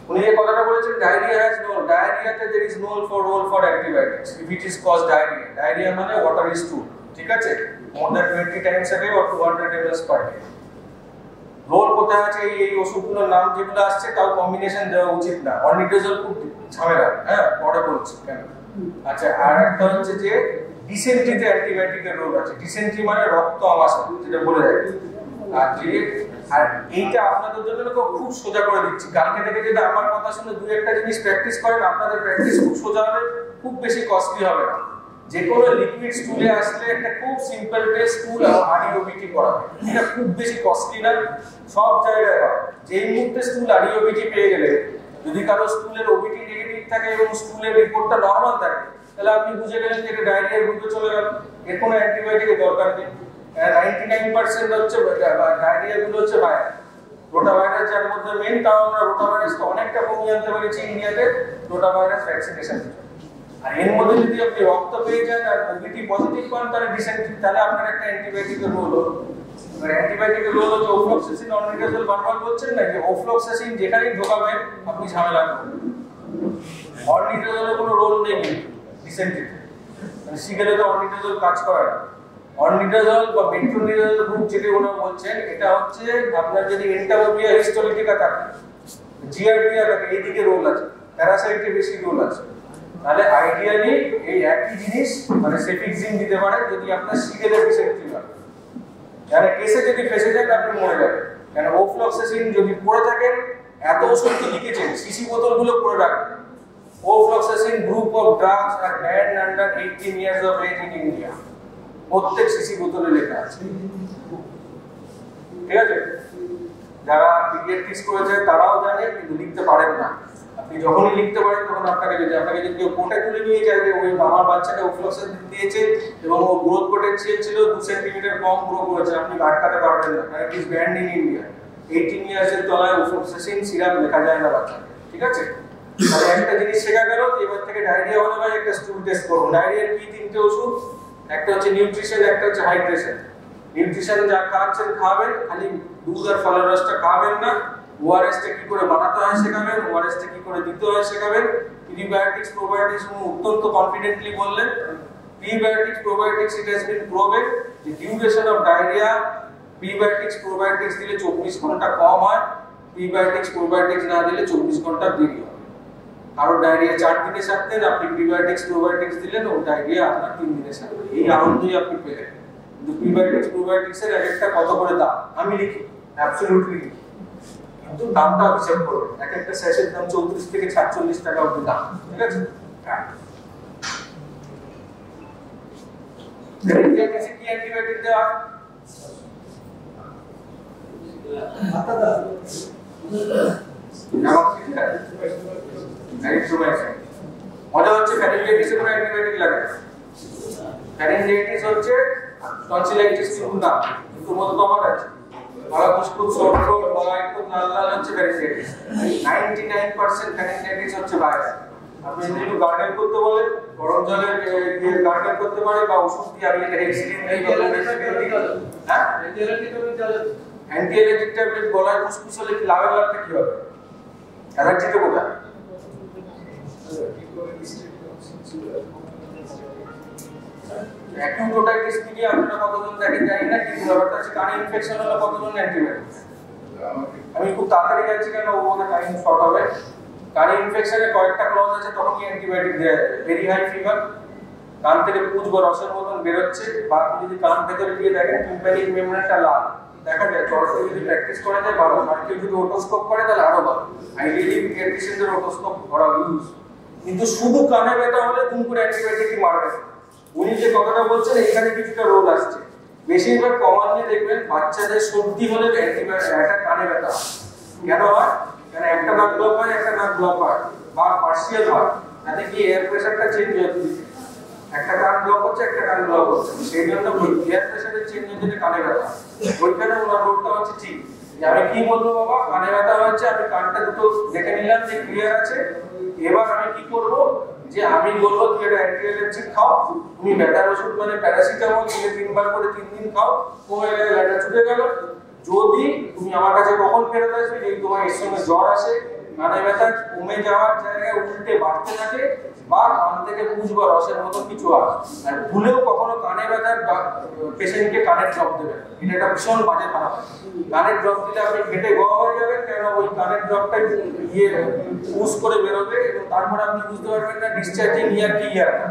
উনি যে কথাটা বলেছেন, ডায়রিয়া হ্যাজ নো, ডায়রিয়াতে there is no role for antibiotics if it is caused diarrhea. Diarrhea মানে water is stool, ঠিক আছে? More than 20 times a day or 200 ml per day. Role কোথায় আছে? এই ওষুধগুলোর নাম যেগুলো আসছে তাও কম্বিনেশন দেওয়া উচিত না। অর্নিটোজল খুব ঝামেলা, হ্যাঁ পরে বলবো। করছি কেন। আচ্ছা, আর একটা হচ্ছে যে ডিসেন্ট্রিতে অ্যান্টিবায়োটিকের রোল আছে। ডিসেন্ট্রি মানে রক্ত আমাশা, যেটা বলে যায়। আর এইটা আপনাদের জন্য খুব সোজা করে দিচ্ছি। কালকে থেকে যদি আমার কথা শুনে দুই একটা জিনিস প্র্যাকটিস করেন, আপনাদের প্র্যাকটিস খুব সোজা হবে, খুব বেশি কস্টলি হবে না। যে কোনো লিকুইড স্টুলে আসলে একটা খুব সিম্পল টেস্ট স্টুল আর আরইওবিটি করা হয়, এটা খুব বেশি কস্টলি না, সব জায়গায় হয়। যেই মুহূর্তে স্টুল আরইওবিটি পেয়ে গেলে, যদি কারো স্টুলের ওবিটি নেগেটিভ থাকে এবং স্টুলের রিপোর্টটা নরমাল থাকে, তাহলে আপনি বুঝে গেলেন যে এটা ডায়রিয়ার গ্রুপে চলে গেল, এর কোনো অ্যান্টিবায়োটিকের দরকার নেই। 99% হচ্ছে ডায়রিয়া গুলো হচ্ছে ভাইরাস, রোটাভাইরাস যার মধ্যে মেইন। তাও আমরা রোটাভাইরাসকে অনেকটা কমিয়ে আনতে পেরেছি ইন্ডিয়াতে রোটাভাইরাস ভ্যাকসিনেশন। আর এর মধ্যে যদি আপনি রক্ত পেয়ে যান আর ওবিটি পজিটিভ পান, তাহলে ডিসেন্ট্রি, তাহলে আপনার একটা অ্যান্টিবায়োটিকের রোল হলো। আর অ্যান্টিবায়োটিকের রোল হচ্ছে ওফ্লক্সাসিন, অর্নিডাজল বারবার বলছেন না যে ওফ্লক্সাসিন যেখানেই ঢোকাবেন আপনি ঝামেলা করবেন। অর্নিডাজলের কোনো রোল নেই ডিসেন্ট্রিতে, মানে সিগারে তো অর্নিডাজল কাজ করে না। অর্নিডাজল বা মেট্রোনিডাজল গ্রুপ যেটা ওনারা বলছেন, এটা হচ্ছে আপনার যদি এন্টামোবিয়া হিস্টোলিটিকা থাকে, জিআরডিয়া থাকে, এইদিকে রোল আছে, প্যারাসাইটে বেশি রোল আছে। তাহলে আইডিয়ালি এই একই জিনিস মানে সেফিক্সিন দিতে পারে যদি আপনার সিগারের ডিসেন্ট্রি হয়। মানে কেসে যদি ফেসে যায় আপনি মরে যাবেন। কারণ ওফ্লক্সাসিন যদি পড়ে থাকেন, এত ওষুধ কি লিখেছেন, সিসি বোতলগুলো পড়ে রাখবেন। ওফ্লক্সাসিন গ্রুপ অফ ড্রাগস আর banned under 18 years of age in India, প্রত্যেক সিসি বোতলে লেখা আছে। ঠিক আছে, যারা পিডিয়াট্রিক্স করেছে তারাও জানে, কিন্তু লিখতে পারেন না। আপনি যখনই লিখতে পারেন তখন আপনাকে যদি কেউ কোটে তুলে নিয়ে যায় যে ওই আমার বাচ্চাকে ওফ্লক্সাসিন দিয়েছে এবং ও গ্রোথ পোটেনশিয়াল ছিল 2 সেন্টিমিটার কম গ্রো করেছে, আপনি আটকাতে পারবেন না, কারণ it is band in India. 18 years এর তলায় ওফ্লক্সাসিন সিরাপ লেখা যায় না বাচ্চাকে। ঠিক আছে, তাহলে একটা জিনিস শেখা গেল যে এবার থেকে ডায়রিয়া হলে ভাই একটা স্টুল টেস্ট করুন। ডায়রিয়ার কি তিনটে ওষুধ, একটা হচ্ছে নিউট্রিশন, একটা হচ্ছে হাইড্রেশন। নিউট্রিশন যা খাচ্ছেন খাবেন, খালি দুধ আর ফলের রসটা খাবেন না। ওআরএস টা কি করে বানাতে হয় শেখাবেন, ওআরএস টা কি করে দিতে হয় শেখাবেন। প্রিবায়োটিক্স প্রোবায়োটিক্স অত্যন্ত কনফিডেন্টলি বললেন। Prebiotics probiotics it has been proved the duration of diarrhoea prebiotics probiotics দিলে 24 ঘন্টা কম হয়, প্রিবায়োটিক্স প্রোবায়োটিক্স না দিলে 24 ঘন্টা বেশি হয়। আর ডায়রিয়া 4 দিনে সারতেন, আপনি প্রিবায়োটিক্স প্রোবায়োটিক্স দিলেন, ও ডায়রিয়া আপনার 3 দিনে সারবে। এই আনন্দই আপনি পেলেন। কিন্তু প্রিবায়োটিক্স প্রোবায়োটিক্স এর একটা কত করে দাম আমি লিখি, অ্যাবসলিউটলি লিখি, কিন্তু দামটা হিসাব করবেন। এক একটা স্যাশের দাম 34 থেকে 46 টাকা অবধি দাম। ঠিক আছে, ডায়রিয়া কিছু কি অ্যান্টিবায়োটিক দেওয়া মজা হচ্ছে ফ্যারিনজাইটিসে কোনো অ্যান্টিবায়োটিক লাগে না। ফ্যারিনজাইটিস হচ্ছে টনসিলাইটিস কিন্তু না, কিন্তু মধ্যে তফাৎ আছে। গলা খুশখুশ সরসর গলা একটু লাল লাল হচ্ছে ফ্যারিনজাইটিস। 99% ফ্যারিনজাইটিস হচ্ছে ভাইরাস। আপনি যদি একটু গার্গল করতে বলেন, গরম জলে দিয়ে গার্গল করতে পারে বা ওষুধ দিয়ে আমি এটা হেক্সিডিন দিই বা লোমেসিডিন দিই। হ্যাঁ, অ্যান্টিঅ্যালার্জিক ট্যাবলেট গলায় খুশখুশ হলে কি লাভের লাভটা কি হবে? অ্যালার্জিটা কোথায়? অ্যাকিউট ওটাইটিস নিয়ে আপনারা কতজন দেখেন জানি না, কিন্তু ব্যাপারটা হচ্ছে কানে ইনফেকশন হলে কতজন অ্যান্টিবায়োটিক। আমি খুব তাড়াতাড়ি যাচ্ছি কেন, ও আমাদের টাইম শর্ট হবে। কানে ইনফেকশনে কয়েকটা ক্লজ আছে, তখন কি অ্যান্টিবায়োটিক দেওয়া যাবে। ভেরি হাই ফিভার, কান থেকে পুঁজ বা রসের মতন বেরোচ্ছে, বা যদি কান ভেতরে গিয়ে দেখেন টিম্প্যানিক মেমব্রেনটা লাল দেখা যায়, চড়তে যদি প্র্যাকটিস করা যায় ভালো। আর কেউ যদি ওটোস্কোপ করে তাহলে আরো ভালো। আইডিয়ালি পিডিয়াট্রিশিয়ানদের ওটোস্কোপ করা ইউজ। কিন্তু শুধু কানে ব্যথা হলে দুম করে অ্যান্টিবায়োটিক মারবে। উনি যে কথাটা বলছেন এখানে কিছুটা রোল আসছে। বেশিরভাগ কমানলি দেখবেন বাচ্চাদের সর্দি হলে অ্যান্টিবায়োটিক একটা কানে ব্যথা হয়। কেন হয়? কারণ একটা নাক ব্লক হয়, একটা নাক ব্লক হয় বা পার্সিয়াল হয়, তাতে কি এয়ার প্রেসারটা চেঞ্জ হচ্ছে। একটা কান ব্লক হচ্ছে, একটা কান ব্লক হচ্ছে, সেই জন্য এয়ার প্রেসারের চেঞ্জ হচ্ছে কানে ব্যথা। ওইখানে ওনার রোগটা হচ্ছে ঠিক যে আমি কি বলবো বাবা, কানে ব্যথা হচ্ছে, আমি কানটা দুটো দেখে নিলাম যে ক্লিয়ার আছে, এবার আমি কি করব যে আমি বলবো তুমি এটা অ্যান্টি অ্যালার্জিক খাও, তুমি ব্যথার ওষুধ মানে প্যারাসিটামল দিনে 3 বার করে 3 দিন খাও, কমে গেলে ব্যথা ছুটে গেল। যদি তুমি আমার কাছে কখন ফেরত আসবে, যদি তোমার এর সঙ্গে জ্বর আসে, কানে ব্যথা কমে যাওয়ার জায়গায় উল্টে বাড়তে থাকে, বা কান থেকে পুঁজ বা রসের মতো কিছু আসে। আর ভুলেও কখনো কানে ব্যথার পেশেন্টকে কানের ড্রপ দেবেন, এটা একটা ভীষণ বাজে ধারণা। কানের ড্রপ দিলে আপনি ঘেটে গওয়া হয়ে যাবেন, কেন ওই কানের ড্রপটা পুশ করে বেরোবে এবং তারপর আপনি বুঝতে পারবেন না ডিসচার্জিং ইয়ার কি ইয়ার না।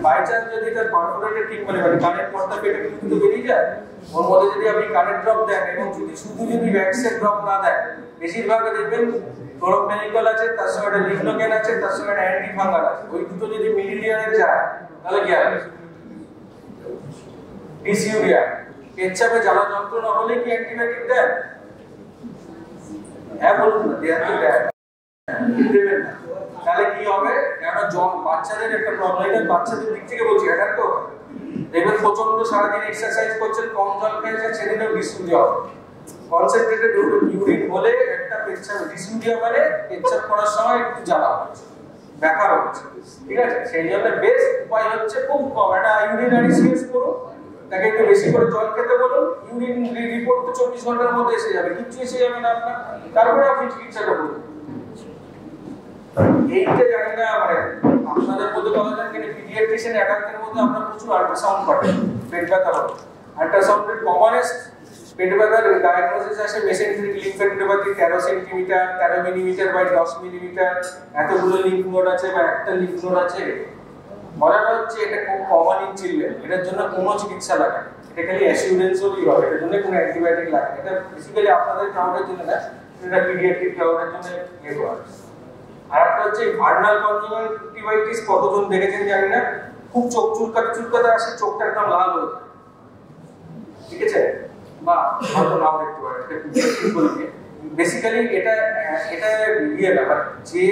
বাই চান্স যদি তার পারফোরেটেড ঠিক মানে কানের পর্দা পেটে কিন্তু বেরিয়ে যায়, ওর মধ্যে যদি আপনি কানের ড্রপ দেন এবং যদি ভ্যাক্সের ড্রপ না দেন, বেশিরভাগ দেখবেন ক্লোরোফেনিকল আছে, তার সঙ্গে একটা লিগনোকেন আছে, তার সঙ্গে একটা অ্যান্টিফাঙ্গাল আছে, ওই দুটো যদি মিডল ইয়ারে যায় তাহলে কি হবে? ডিসইউরিয়া। পেচ্ছাপে জ্বালা যন্ত্রণা হলে কি অ্যান্টিবায়োটিক দেন? হ্যাঁ বলুন না, দেন তো দেন, দেবেন না। তাহলে কি হবে? কারণ বাচ্চাদের একটা প্রবলেম, বাচ্চাদের দিক থেকে বলছি, এটা তো দেখবেন প্রচন্ড সারাদিন এক্সারসাইজ করছেন, কম জল খেয়েছেন, সেদিনও ডিসইউরিয়া হবে। কনসেন্ট্রেটেড ইউরিন হলে একটা পেচ্ছাপ, ডিসইউরিয়া মানে পেচ্ছাপ করার সময় একটু জ্বালা হচ্ছে, ব্যথা হচ্ছে, ঠিক আছে? সেই জন্য বেস্ট উপায় হচ্ছে খুব কম একটা ইউরিনারি সিএস করুন, তাকে একটু বেশি করে জল খেতে বলুন, ইউরিন রিপোর্ট তো 24 ঘন্টার মধ্যে এসে যাবে, কিছু এসে যাবে না আপনার, তারপরে আপনি চিকিৎসাটা করুন। এইটা জানি না মানে আপনাদের মধ্যে বলা যায় কিনা, পিডিয়াট্রিশিয়ান অ্যাডাল্টের মধ্যে আমরা প্রচুর আল্ট্রাসাউন্ড করি পেট ব্যথা হলে। আল্ট্রাসাউন্ডের কমনেস্ট পেট ব্যথার ডায়াগনোসিস আসে mesenteric lymphadenopathy 13 centimetre 13 millimetre by 10 millimetre, এতগুলো লিম্ফ নোড আছে বা একটা লিম্ফ নোড আছে। মজাটা হচ্ছে এটা খুব কমন ইন চিলড্রেন, এটার জন্য কোনো চিকিৎসা লাগে না, এটা খালি অ্যাসিউরেন্স হলেই হবে, এটার জন্য কোনো অ্যান্টিবায়োটিক লাগে না। এটা বেসিক্যালি আপনাদের ক্রাউডের জন্য না, এটা পিডিয়াট্রিক ক্রাউডের জন্য ইয়ে করা। আর একটা হচ্ছে ভার্নাল কনজুগেটিভাইটিস, কতজন দেখেছেন জানি না, খুব চোখ চুলকাতে আসে, চোখটা একদম লাল হয়ে যায়, ঠিক আছে? বা হয়তো নাও দেখতে পারেন, বেসিক্যালি এটা ইয়ে ব্যাপার, যে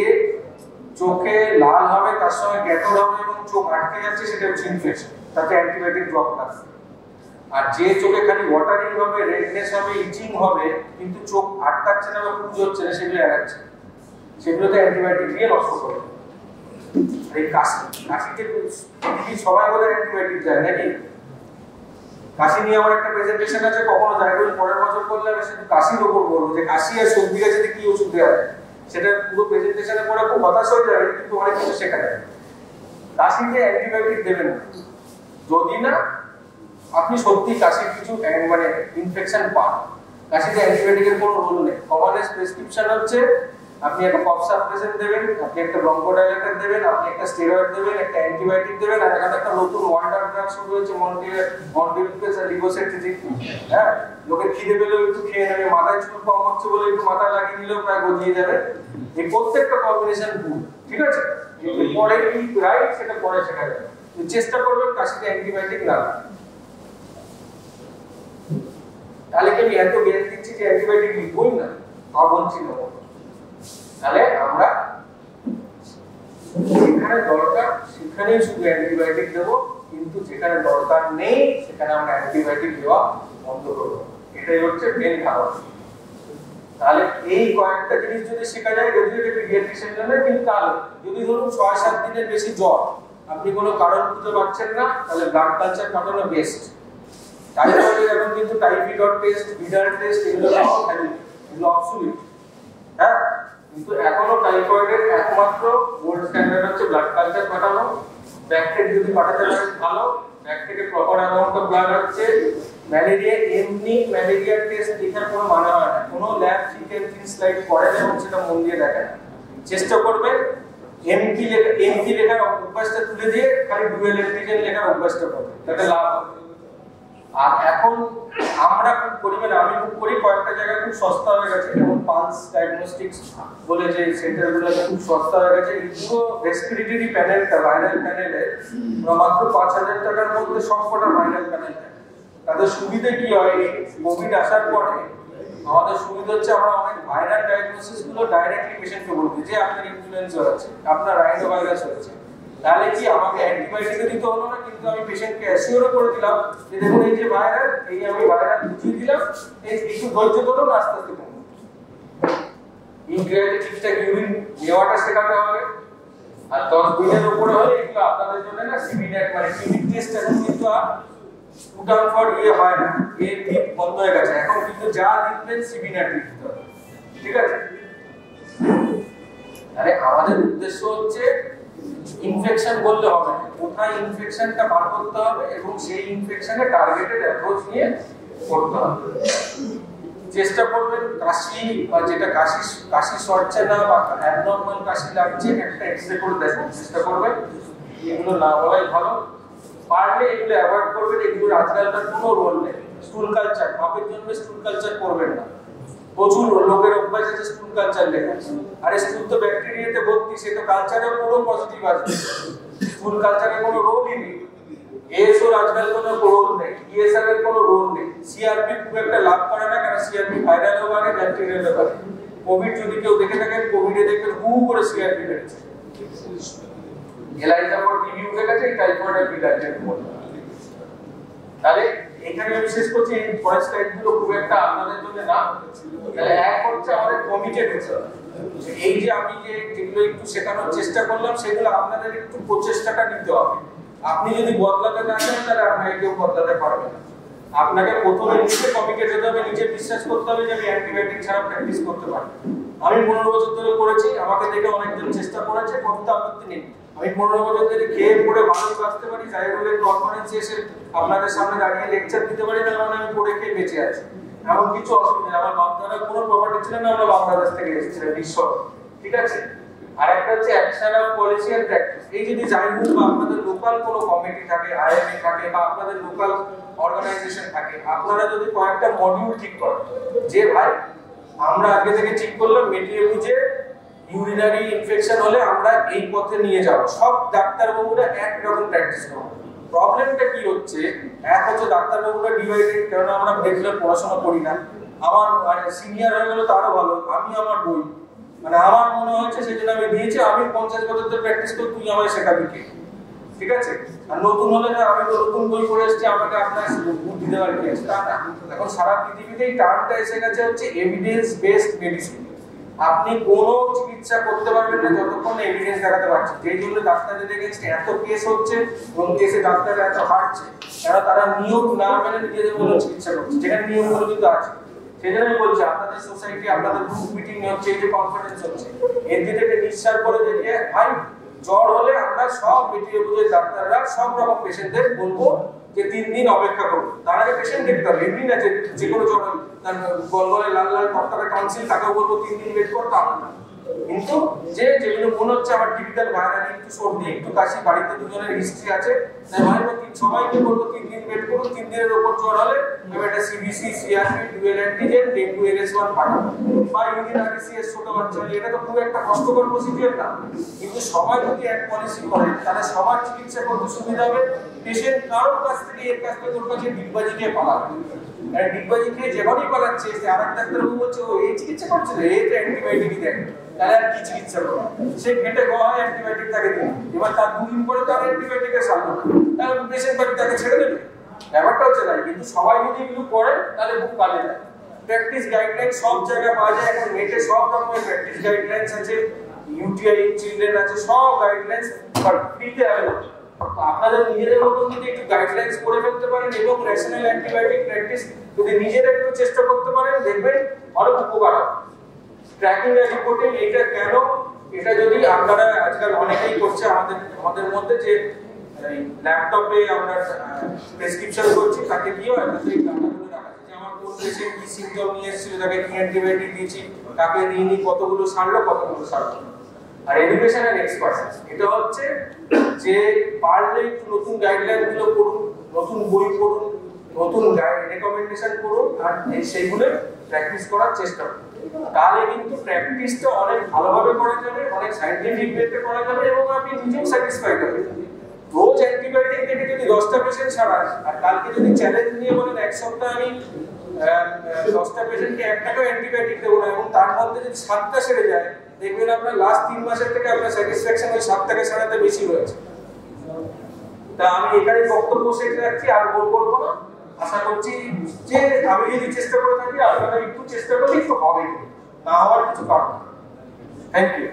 চোখে লাল হবে তার সঙ্গে গ্যাটোর হবে এবং চোখ আটকে যাচ্ছে, সেটা হচ্ছে ইনফেকশন, তাতে অ্যান্টিবায়োটিক ড্রপ লাগবে। আর যে চোখে খালি ওয়াটারিং হবে, রেডনেস হবে, ইচিং হবে, কিন্তু চোখ আটকাচ্ছে না বা পুজ হচ্ছে না, সেগুলো এড়াচ্ছে, সেগুলোতে অ্যান্টিবায়োটিক দিয়ে নষ্ট করে। এই কাশিতে সবাই বলে অ্যান্টিবায়োটিক যায় নাকি? কাশি নিয়ে আমার একটা প্রেজেন্টেশন আছে, কখনো জায়গায় পরের বছর করলে আমি শুধু কাশির উপর বলবো যে কাশি আর সর্দি গাছে কি ওষুধ দেওয়া যায়, সেটা পুরো প্রেজেন্টেশনে পরে খুব হতাশ হয়ে যাবে, কিন্তু অনেক কিছু শেখা যায়। কাশিতে অ্যান্টিবায়োটিক দেবেন না যদি না আপনি সত্যি কাশির কিছু মানে ইনফেকশন পান। কাশিতে অ্যান্টিবায়োটিকের কোনো রোল নেই। কমনেস্ট প্রেসক্রিপশন হচ্ছে আপনি একটা কফ সাপ্রেসেন্ট দেবেন, আপনি একটা ব্রঙ্কোডাইলেটর দেবেন, আপনি একটা স্টেরয়েড দেবেন, একটা অ্যান্টিবায়োটিক দেবেন, আর এখানে একটা নতুন ওয়ান্ডার ড্রাগ শুরু হয়েছে মন্টিলুপেস আর লিভোসেট্রিজিন। হ্যাঁ, লোকে খিদে পেলেও একটু খেয়ে নেবে, মাথায় চুল কম হচ্ছে বলে একটু মাথায় লাগিয়ে নিলেও প্রায় গজিয়ে যাবে। এই প্রত্যেকটা কম্বিনেশন ভুল, ঠিক আছে? পরে কি রাইট সেটা পরে শেখা যাবে, চেষ্টা করবেন কাশিতে অ্যান্টিবায়োটিক না। তাহলে কি আমি এত জ্ঞান দিচ্ছি যে অ্যান্টিবায়োটিক লিখবই না, তা বলছি না। তাহলে আমরা যেখানে দরকার সেখানেই শুধু অ্যান্টিবায়োটিক দেবো, কিন্তু যেখানে দরকার নেই সেখানে আমরা অ্যান্টিবায়োটিক দেওয়া বন্ধ করবো। এটাই হচ্ছে মেন কারণ। তাহলে এই কয়েকটা জিনিস যদি শেখা যায়, যদি এটা পিডিয়াট্রিশিয়ান জন্য, কিন্তু তাহলে যদি ধরুন 6-7 দিনের বেশি জ্বর, আপনি কোনো কারণ খুঁজে পাচ্ছেন না, তাহলে ব্লাড কালচার কাটানো বেস্ট। টাইফয়েডের এখন কিন্তু টাইফয়েড টেস্ট, ভিডাল টেস্ট, এগুলো অবসলিউট। হ্যাঁ, কিন্তু এখনো টাইফয়েডের একমাত্র গোল্ড স্ট্যান্ডার্ড হচ্ছে ব্লাড কালচার পাঠানো। ব্যাক থেকে যদি পাঠাতে পারেন ভালো, ব্যাক থেকে প্রপার অ্যামাউন্ট অফ ব্লাড হচ্ছে। ম্যালেরিয়া এমনি ম্যালেরিয়া টেস্ট দেখার কোনো মানে হয় না, কোনো ল্যাব চিকেন স্লাইড করেন এবং সেটা মন দিয়ে দেখেন। চেষ্টা করবেন এমপি লেখার অভ্যাসটা তুলে দিয়ে খালি ডুয়েল অ্যান্টিজেন লেখার অভ্যাসটা করবেন, তাতে লাভ হবে। আর এখন আমরা খুব করি, মানে আমি খুব করি, কয়েকটা জায়গায় খুব সস্তা হয়ে গেছে, যেমন পালস ডায়াগনস্টিক্স বলে যে সেন্টারগুলো খুব সস্তা হয়ে গেছে। এই পুরো রেসপিরেটরি প্যানেলটা, ভাইরাল প্যানেলে মাত্র 5,000 টাকার মধ্যে সবকটা ভাইরাল প্যানেল। তাদের সুবিধা কি হয়, কোভিড আসার পরে আমাদের সুবিধা হচ্ছে আমরা অনেক ভাইরাল ডায়াগনোসিস গুলো ডাইরেক্টলি পেশেন্টকে বলতে, যে আপনার ইনফ্লুয়েঞ্জা হচ্ছে, আপনার রাইনোভাইরাস হচ্ছে। তাহলে কি আমাকে অ্যান্টিবায়োটিক দিতে হলো না, কিন্তু আমি পেশেন্টকে অ্যাসিওর করে দিলাম যে দেখুন এই যে ভাইরাল, এই আমি ভাইরাল বুঝিয়ে দিলাম, এই একটু ধৈর্য ধরুন, আস্তে আস্তে কমবে। ইউরিয়াতে ঠিকঠাক ইউরিন নেওয়াটা শেখাতে হবে। আর 10 দিনের উপরে হলে এগুলো আপনাদের জন্য না সিবিনেট মানে ক্লিনিক টেস্ট এখন কিন্তু আর পুটান ফর ইয়ে হয় না, এই টিপ বন্ধ হয়ে গেছে। এখন কিন্তু যা লিখবেন সিবিনেট লিখতে হবে, ঠিক আছে? তাহলে আমাদের উদ্দেশ্য হচ্ছে ইনফেকশন বললে হবে না, কোথায় ইনফেকশনটা বার করতে হবে এবং সেই ইনফেকশনে টার্গেটেড অ্যাপ্রোচ নিয়ে করতে হবে। চেষ্টা করবেন কাশি বা যেটা কাশি সরছে না বা অ্যাবনর্মাল কাশি লাগছে একটা এক্সরে করে দেখার চেষ্টা করবেন। এগুলো না বলাই ভালো, পারলে এগুলো অ্যাভয়েড করবেন। এগুলোর আজকালকার কোনো রোল নেই। স্টুল কালচার, বাপের জন্য স্টুল কালচার করবেন না। প্রচুর লোকের অভ্যাস আছে স্টুল কালচার লেখা, আরে স্টুল তো ব্যাকটেরিয়াতে ভর্তি, সে তো কালচারে পুরো পজিটিভ আসবে। স্টুল কালচারে কোনো রোলই নেই। এএসওর আজকাল কোনো রোল নেই, ইএসআর এর কোনো রোল নেই। সিআরপি খুব একটা লাভ করে না, কারণ সিআরপি ভাইরালও বাড়ে, ব্যাকটেরিয়ালও বাড়ে। কোভিড যদি কেউ দেখে থাকেন, কোভিডে দেখবেন হু করে সিআরপি বেড়েছে। এলাইজা ফর টিবি উঠে গেছে, টাইফয়েড বিরাজের মধ্যে। তাহলে এখানে আমি শেষ করছি, এই ভয়েস টাইপগুলো খুব একটা আপনাদের জন্য না। তাহলে এক হচ্ছে আমাদের কমিটেড হতে হবে। এই যে আমি যেগুলো একটু শেখানোর চেষ্টা করলাম, সেগুলো আপনাদের একটু প্রচেষ্টাটা নিতে হবে। আপনি যদি বদলাতে না চান, তাহলে আপনাকে কেউ বদলাতে পারবে না। আপনাকে প্রথমে নিজে কমিটেড হতে হবে, নিজে বিশ্বাস করতে হবে যে আমি অ্যান্টিবায়োটিক ছাড়া প্র্যাকটিস করতে পারি। আমি 15 বছর ধরে করেছি, আমাকে দেখে অনেকজন চেষ্টা করেছে, কোনো আপত্তি নেই। আমি 15 বছর ধরে খেয়ে পড়ে ভালো বাঁচতে পারি, জায়গাগুলোর কনফারেন্সে এসে আপনাদের সামনে দাঁড়িয়ে লেকচার দিতে পারি, তার মানে আমি পড়ে খেয়ে বেঁচে আছি। এমন কিছু অসুবিধা নেই। আমার বাপদাদার কোনো প্রপার্টি ছিল না, আমরা বাংলাদেশ থেকে এসেছিলাম বিশ্ব, ঠিক আছে। আর একটা হচ্ছে action of policy and practice. এই যদি জাইহুড বা আপনাদের লোকাল কোনো কমিটি থাকে, আইএমএ থাকে বা আপনাদের লোকাল অর্গানাইজেশন থাকে, আপনারা যদি কয়েকটা মডিউল ঠিক করেন যে ভাই আমরা আগে থেকে ঠিক করলাম মেটিয়ে বুঝে ইউরিনারি ইনফেকশন হলে আমরা এই পথে নিয়ে যাব, সব ডাক্তারবাবুরা একরকম প্র্যাকটিস করবো। প্রবলেমটা কি হচ্ছে, এক হচ্ছে ডাক্তারবাবুরা ডিভাইডেড, কারণ আমরা রেগুলার পড়াশোনা করি না। আমার সিনিয়র হয়ে গেল তারও ভালো, আমি আমার বই মানে আমার মনে হচ্ছে সেজন্য আমি দিয়েছি, আমি 50 বছর ধরে প্র্যাকটিস করি, তুই আমায় শেখাবি কি, ঠিক আছে। আর নতুন হলে না, আমি তো নতুন বই পড়ে এসেছি, আমাকে আপনার বুদ্ধি দেওয়ার কি আছে, তা না। এখন সারা পৃথিবীতে এই টার্মটা এসে গেছে হচ্ছে এভিডেন্স বেসড মেডিসিন। আপনি কোনো চিকিৎসা করতে পারবেন না যতক্ষণ এভিডেন্স দেখাতে পারছেন। যেই জন্য ডাক্তারদের এগেইনস্ট এত কেস হচ্ছে এবং কেসে ডাক্তাররা এত হারছে, কারণ তারা নিয়ম না মেনে নিজেদের মতো চিকিৎসা করছে, যেখানে নিয়মগুলো কিন্তু আছে। সেজন্য আমি বলছি আপনাদের সোসাইটি, আপনাদের গ্রুপ মিটিং হচ্ছে, এই যে কনফারেন্স হচ্ছে, এর দিকে একটা নিঃশ্বাস করে যে ভাই জ্বর হলে আমরা সব মিটিয়ে বুঝে ডাক্তাররা সব রকম পেশেন্টদের বলবো যে 3 দিন অপেক্ষা করুন। তার আগে পেশেন্ট দেখতে হবে, এমনি না যে কোনো জ্বর তার গলগলে লাল লাল টকটকে টনসিল, তাকেও বলবো 3 দিন ওয়েট করতে হবে না। কিন্তু যেগুলো মনে হচ্ছে আমার টিপিক্যাল ভাইরাল, একটু সর্দি একটু কাশি, বাড়িতে দুজনের হিস্ট্রি আছে, তাই ভাই সবাইকে বলবো 3 দিন ওয়েট করুন। 3 দিনের উপর জ্বর হলে আমি একটা CBC, CRP, dual antigen, dengue এরএস1 পাঠাবো বা ইউরিনারি সিএস ছোট বাচ্চা হলে। এটা তো খুব একটা কষ্টকর প্রসিডিউর না, কিন্তু সবাই যদি এক পলিসি করে তাহলে সবার চিকিৎসা করতে সুবিধা হবে। পেশেন্ট কারোর কাছ থেকে এর কাছ থেকে তোর কাছে ডিগবাজি খেয়ে পালাবে, আর ডিগবাজি খেয়ে যেমনই পালাচ্ছে আর এক ডাক্তারবাবু বলছে ও এই চিকিৎসা করছে না, এই তো অ্যান্টিবায়োটিকই দেয়, তাহলে আর কি চিকিৎসা করবে? সে ঘেটে গয়া অ্যান্টিবায়োটিক তাকে দিন, এবার তার 2 দিন পরে তার অ্যান্টিবায়োটিকের সামনে তাহলে পেশেন্ট বাড়ি তাকে ছেড়ে দেবে। ব্যাপারটা হচ্ছে তাই, কিন্তু সবাই যদি এগুলো করে তাহলে খুব কাজে দেয়। প্র্যাকটিস গাইডলাইন সব জায়গায় পাওয়া যায়, এখন নেটে সব রকমের প্র্যাকটিস গাইডলাইন্স আছে, ইউটিআই চিলড্রেন আছে, সব গাইডলাইন্স ফ্রিতে অ্যাভেলেবল। আপনাদের নিজেদের মতন যদি একটু গাইডলাইন্স করে ফেলতে পারেন এবং রেশনাল অ্যান্টিবায়োটিক প্র্যাকটিস যদি নিজেরা একটু চেষ্টা করতে পারেন, দেখবেন অনেক উপকার হবে। ট্র্যাকিং এর রিপোর্টিং এটা কেন, এটা যদি আপনারা আজকাল অনেকেই করছে আমাদের মধ্যে, যে ল্যাপটপে আমরা প্রেসক্রিপশন করছি, তাকে কি হয় সেই ডাটাগুলো রাখা আছে, যে আমার কোন পেশেন্ট কি সিম্পটম নিয়ে এসেছিল, তাকে কি অ্যান্টিবায়োটিক দিয়েছি, তাকে দিইনি, কতগুলো সারলো কতগুলো সারলো। আর এডুকেশন এন্ড এক্সপার্টস এটা হচ্ছে যে পারলে একটু নতুন গাইডলাইন গুলো পড়ুন, নতুন বই পড়ুন, নতুন রেকমেন্ডেশন করুন, আর সেইগুলো প্র্যাকটিস করার চেষ্টা করুন। তাহলে কিন্তু প্র্যাকটিসটা অনেক ভালোভাবে করা যাবে, অনেক সায়েন্টিফিক ওয়েতে করা যাবে এবং আপনি নিজেও স্যাটিসফাইড হবেন। রোজ অ্যান্টিবায়োটিক থেকে যদি 10টা পেশেন্ট সারান, আর কালকে যদি চ্যালেঞ্জ নিয়ে বলেন এক সপ্তাহ আমি 10টা পেশেন্টকে একটাকেও অ্যান্টিবায়োটিক দেবো না, এবং তার মধ্যে যদি 7টা সেরে যায়, দেখবেন আপনার লাস্ট 3 মাসের থেকে আপনার স্যাটিসফ্যাকশন ওই 7টাকে সারাতে বেশি হয়েছে। তা আমি এখানে বক্তব্য শেষ রাখছি, আর বলবো না। আশা করছি যে আমি যদি চেষ্টা করে থাকি, আপনারা একটু চেষ্টা করলে একটু হবে, না হওয়ার কিছু কারণ। Thank you.